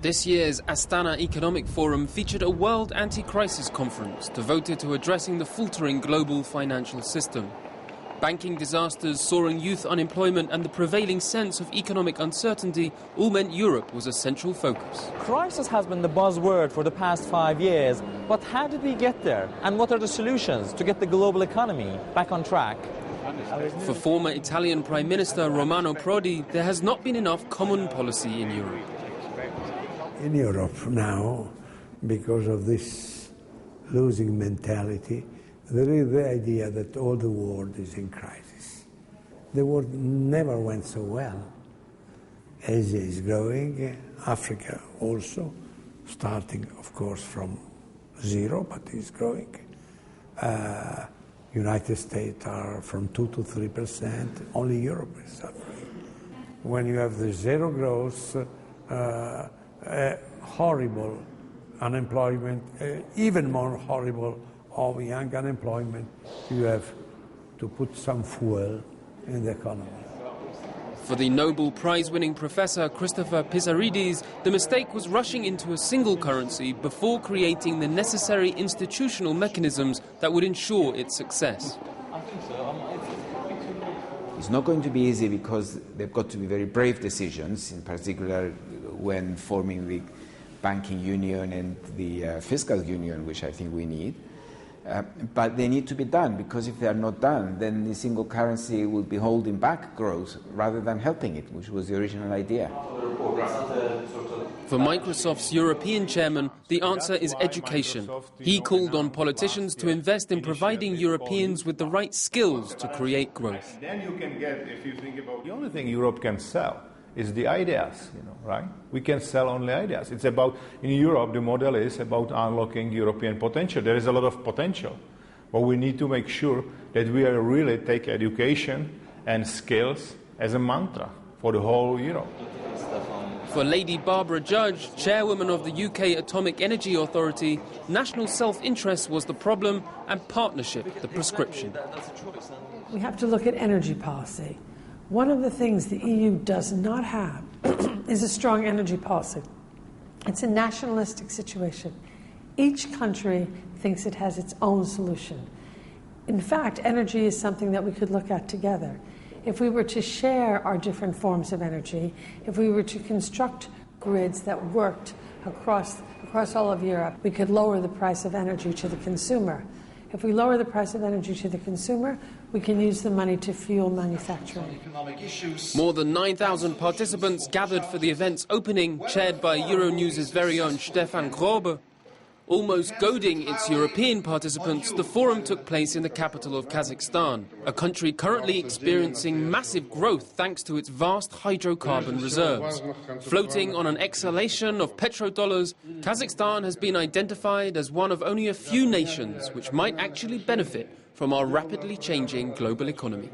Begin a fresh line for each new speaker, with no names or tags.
This year's Astana Economic Forum featured a world anti-crisis conference devoted to addressing the faltering global financial system. Banking disasters, soaring youth unemployment and the prevailing sense of economic uncertainty all meant Europe was a central focus.
Crisis has been the buzzword for the past 5 years, but how did we get there? And what are the solutions to get the global economy back on track?
For former Italian Prime Minister Romano Prodi, there has not been enough common policy in Europe.
In Europe now, because of this losing mentality, there is the idea that all the world is in crisis. The world never went so well. Asia is growing, Africa also, starting of course from zero, but is growing. United States are from 2 to 3%, only Europe is suffering. When you have the zero growth, horrible unemployment, even more horrible of young unemployment, you have to put some fuel in the economy.
For the Nobel Prize-winning professor Christopher Pizarridis, the mistake was rushing into a single currency before creating the necessary institutional mechanisms that would ensure its success.
It's not going to be easy because they've got to be very brave decisions, in particular when forming the banking union and the fiscal union, which I think we need. But they need to be done, because if they are not done, then the single currency will be holding back growth rather than helping it, which was the original idea.
For Microsoft's European chairman, the answer is education. He called on politicians to invest in providing Europeans with the right skills to create growth.
Then you can get, if you think about the only thing Europe can sell is the ideas, right? We can sell only ideas. It's about, in Europe, the model is about unlocking European potential. There is a lot of potential, but we need to make sure that we are really take education and skills as a mantra for the whole Europe.
For Lady Barbara Judge, chairwoman of the UK Atomic Energy Authority, national self-interest was the problem and partnership the prescription.
We have to look at energy policy. One of the things the EU does not have is a strong energy policy. It's a nationalistic situation. Each country thinks it has its own solution. In fact, energy is something that we could look at together. If we were to share our different forms of energy, if we were to construct grids that worked across all of Europe, we could lower the price of energy to the consumer. If we lower the price of energy to the consumer, we can use the money to fuel manufacturing.
More than 9,000 participants gathered for the event's opening, chaired by Euronews' very own Stefan Grobe. Almost goading its European participants, the forum took place in the capital of Kazakhstan, a country currently experiencing massive growth thanks to its vast hydrocarbon reserves. Floating on an exhalation of petrodollars, Kazakhstan has been identified as one of only a few nations which might actually benefit from our rapidly changing global economy.